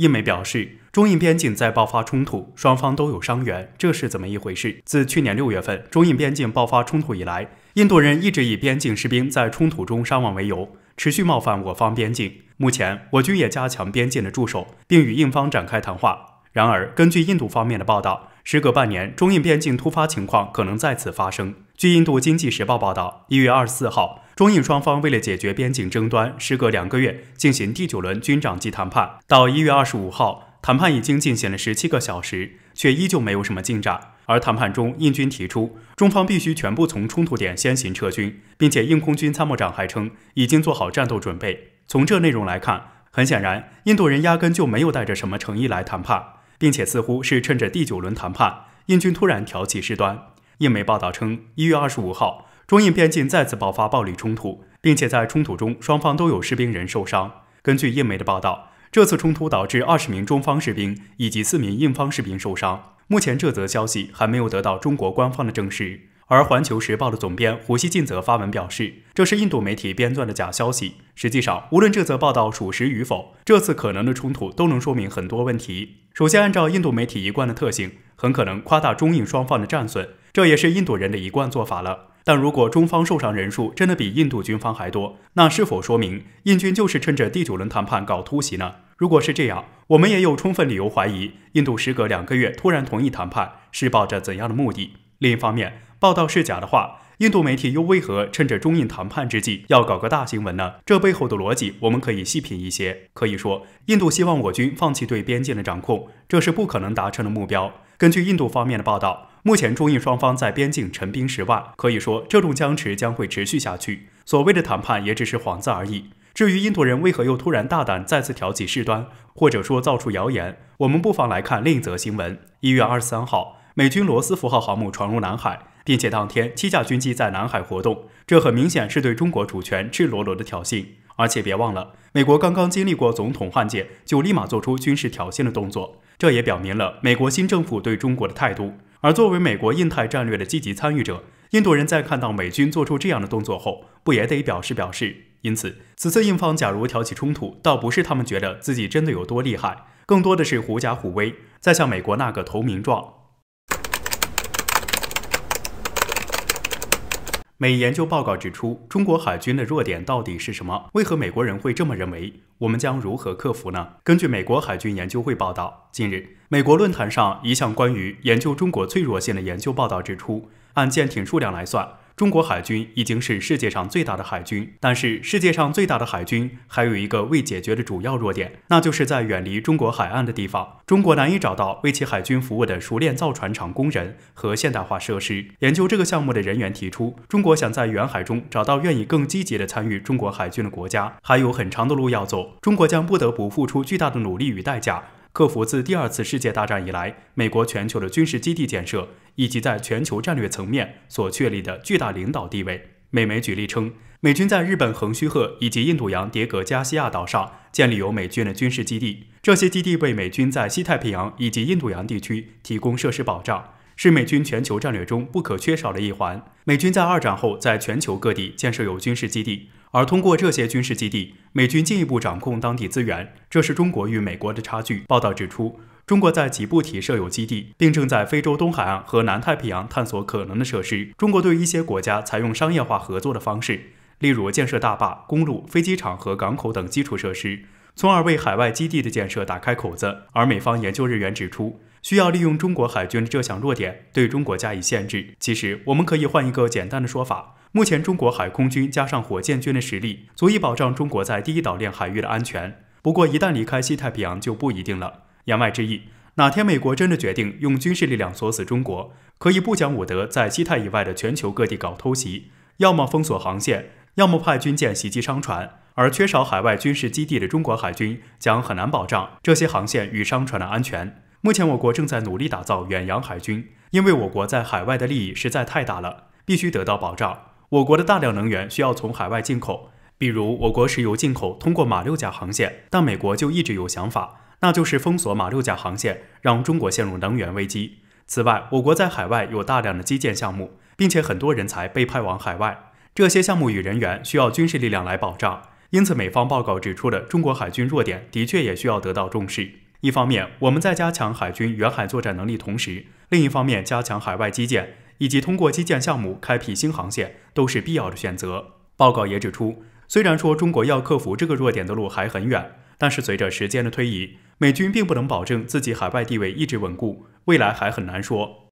印美表示，中印边境在爆发冲突，双方都有伤员，这是怎么一回事？自去年6月份中印边境爆发冲突以来，印度人一直以边境士兵在冲突中伤亡为由，持续冒犯我方边境。目前，我军也加强边境的驻守，并与印方展开谈话。然而，根据印度方面的报道，时隔半年，中印边境突发情况可能再次发生。据印度经济时报报道，1月24号，中印双方为了解决边境争端，时隔2个月进行第9轮军长级谈判。到1月25号，谈判已经进行了17个小时，却依旧没有什么进展。而谈判中，印军提出，中方必须全部从冲突点先行撤军，并且印空军参谋长还称，已经做好战斗准备。从这内容来看，很显然，印度人压根就没有带着什么诚意来谈判，并且似乎是趁着第9轮谈判，印军突然挑起事端。印媒报道称，1月25号，中印边境再次爆发暴力冲突，并且在冲突中，双方都有士兵人受伤。根据印媒的报道，这次冲突导致20名中方士兵以及4名印方士兵受伤。目前这则消息还没有得到中国官方的证实。而《环球时报》的总编胡锡进则发文表示，这是印度媒体编撰的假消息。实际上，无论这则报道属实与否，这次可能的冲突都能说明很多问题。首先，按照印度媒体一贯的特性，很可能夸大中印双方的战损，这也是印度人的一贯做法了。但如果中方受伤人数真的比印度军方还多，那是否说明印军就是趁着第9轮谈判搞突袭呢？如果是这样，我们也有充分理由怀疑，印度时隔2个月突然同意谈判，是抱着怎样的目的？另一方面，报道是假的话，印度媒体又为何趁着中印谈判之际要搞个大新闻呢？这背后的逻辑我们可以细品一些。可以说，印度希望我军放弃对边境的掌控，这是不可能达成的目标。根据印度方面的报道，目前中印双方在边境陈兵10万，可以说这种僵持将会持续下去。所谓的谈判也只是幌子而已。至于印度人为何又突然大胆再次挑起事端，或者说造出谣言，我们不妨来看另一则新闻。1月23号，美军罗斯福号航母闯入南海，并且当天7架军机在南海活动，这很明显是对中国主权赤裸裸的挑衅。而且别忘了，美国刚刚经历过总统换届，就立马做出军事挑衅的动作，这也表明了美国新政府对中国的态度。而作为美国印太战略的积极参与者，印度人在看到美军做出这样的动作后，不也得表示表示？因此，此次印方假如挑起冲突，倒不是他们觉得自己真的有多厉害，更多的是狐假虎威，在向美国那个投名状。美研究报告指出，中国海军的弱点到底是什么？为何美国人会这么认为？我们将如何克服呢？根据美国海军研究会报道，近日，美国论坛上一项关于研究中国脆弱性的研究报道指出，按舰艇数量来算，中国海军已经是世界上最大的海军，但是世界上最大的海军还有一个未解决的主要弱点，那就是在远离中国海岸的地方，中国难以找到为其海军服务的熟练造船厂工人和现代化设施。研究这个项目的人员提出，中国想在远海中找到愿意更积极地参与中国海军的国家，还有很长的路要走，中国将不得不付出巨大的努力与代价，克服自第2次世界大战以来美国全球的军事基地建设以及在全球战略层面所确立的巨大领导地位。美媒举例称，美军在日本横须贺以及印度洋迭戈加西亚岛上建立有美军的军事基地，这些基地为美军在西太平洋以及印度洋地区提供设施保障，是美军全球战略中不可缺少的一环。美军在2战后在全球各地建设有军事基地，而通过这些军事基地，美军进一步掌控当地资源，这是中国与美国的差距。报道指出，中国在吉布提设有基地，并正在非洲东海岸和南太平洋探索可能的设施。中国对一些国家采用商业化合作的方式，例如建设大坝、公路、飞机场和港口等基础设施，从而为海外基地的建设打开口子。而美方研究人员指出，需要利用中国海军的这项弱点对中国加以限制。其实我们可以换一个简单的说法，目前中国海空军加上火箭军的实力足以保障中国在第一岛链海域的安全，不过一旦离开西太平洋就不一定了。言外之意，哪天美国真的决定用军事力量锁死中国，可以不讲武德在西太以外的全球各地搞偷袭，要么封锁航线，要么派军舰袭击商船，而缺少海外军事基地的中国海军将很难保障这些航线与商船的安全。目前我国正在努力打造远洋海军，因为我国在海外的利益实在太大了，必须得到保障。我国的大量能源需要从海外进口，比如我国石油进口通过马六甲航线，但美国就一直有想法，那就是封锁马六甲航线，让中国陷入能源危机。此外，我国在海外有大量的基建项目，并且很多人才被派往海外，这些项目与人员需要军事力量来保障，因此美方报告指出的中国海军弱点的确也需要得到重视。一方面，我们在加强海军远海作战能力同时，另一方面加强海外基建以及通过基建项目开辟新航线都是必要的选择。报告也指出，虽然说中国要克服这个弱点的路还很远，但是随着时间的推移，美军并不能保证自己海外地位一直稳固，未来还很难说。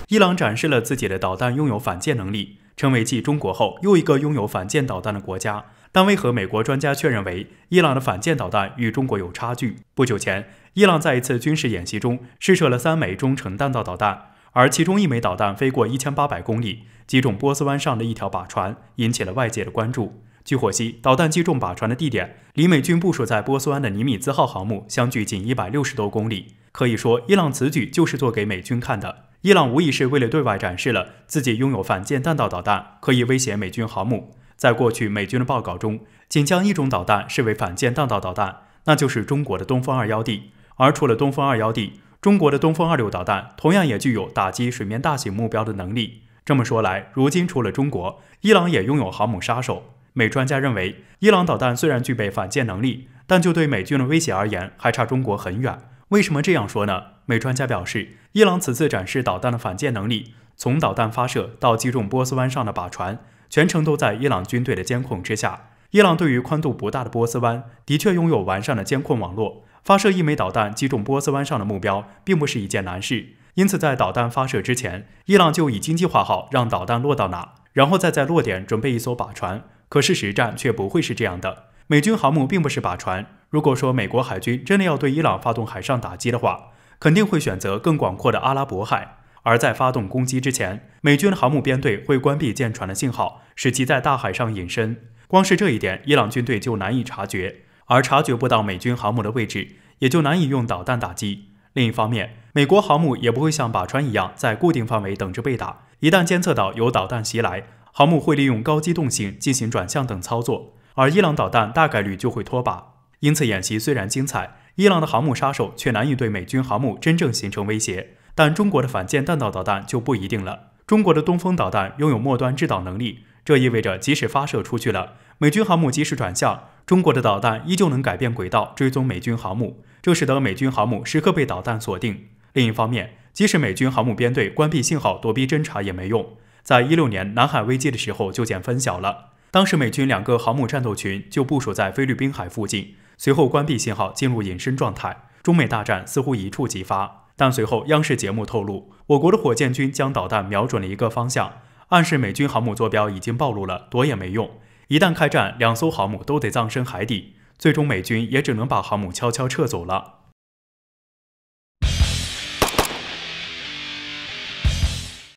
伊朗展示了自己的导弹拥有反舰能力，成为继中国后又一个拥有反舰导弹的国家。但为何美国专家却认为伊朗的反舰导弹与中国有差距？不久前，伊朗在一次军事演习中试射了3枚中程弹道导弹，而其中1枚导弹飞过1800公里，击中波斯湾上的一条靶船，引起了外界的关注。据获悉，导弹击中靶船的地点离美军部署在波斯湾的尼米兹号航母相距仅160多公里。可以说，伊朗此举就是做给美军看的。伊朗无疑是为了对外展示了自己拥有反舰弹道导弹，可以威胁美军航母。在过去美军的报告中，仅将一种导弹视为反舰弹道导弹，那就是中国的东风 2.1D。而除了东风 2.1D， 中国的东风26导弹同样也具有打击水面大型目标的能力。这么说来，如今除了中国，伊朗也拥有航母杀手。美专家认为，伊朗导弹虽然具备反舰能力，但就对美军的威胁而言，还差中国很远。为什么这样说呢？美专家表示，伊朗此次展示导弹的反舰能力，从导弹发射到击中波斯湾上的靶船，全程都在伊朗军队的监控之下。伊朗对于宽度不大的波斯湾，的确拥有完善的监控网络，发射1枚导弹击中波斯湾上的目标，并不是一件难事。因此，在导弹发射之前，伊朗就已经计划好让导弹落到哪，然后再在落点准备一艘靶船。可是实战却不会是这样的。美军航母并不是靶船，如果说美国海军真的要对伊朗发动海上打击的话，肯定会选择更广阔的阿拉伯海。而在发动攻击之前，美军的航母编队会关闭舰船的信号，使其在大海上隐身。光是这一点，伊朗军队就难以察觉，而察觉不到美军航母的位置，也就难以用导弹打击。另一方面，美国航母也不会像靶船一样在固定范围等着被打，一旦监测到有导弹袭来，航母会利用高机动性进行转向等操作，而伊朗导弹大概率就会脱靶。因此，演习虽然精彩，伊朗的航母杀手却难以对美军航母真正形成威胁。但中国的反舰弹道导弹就不一定了。中国的东风导弹拥有末端制导能力，这意味着即使发射出去了，美军航母即使转向，中国的导弹依旧能改变轨道追踪美军航母，这使得美军航母时刻被导弹锁定。另一方面，即使美军航母编队关闭信号躲避侦察也没用，在16年南海危机的时候就见分晓了。当时美军2个航母战斗群就部署在菲律宾海附近，随后关闭信号进入隐身状态，中美大战似乎一触即发。但随后央视节目透露，我国的火箭军将导弹瞄准了一个方向，暗示美军航母坐标已经暴露了，躲也没用。一旦开战，2艘航母都得葬身海底，最终美军也只能把航母悄悄撤走了。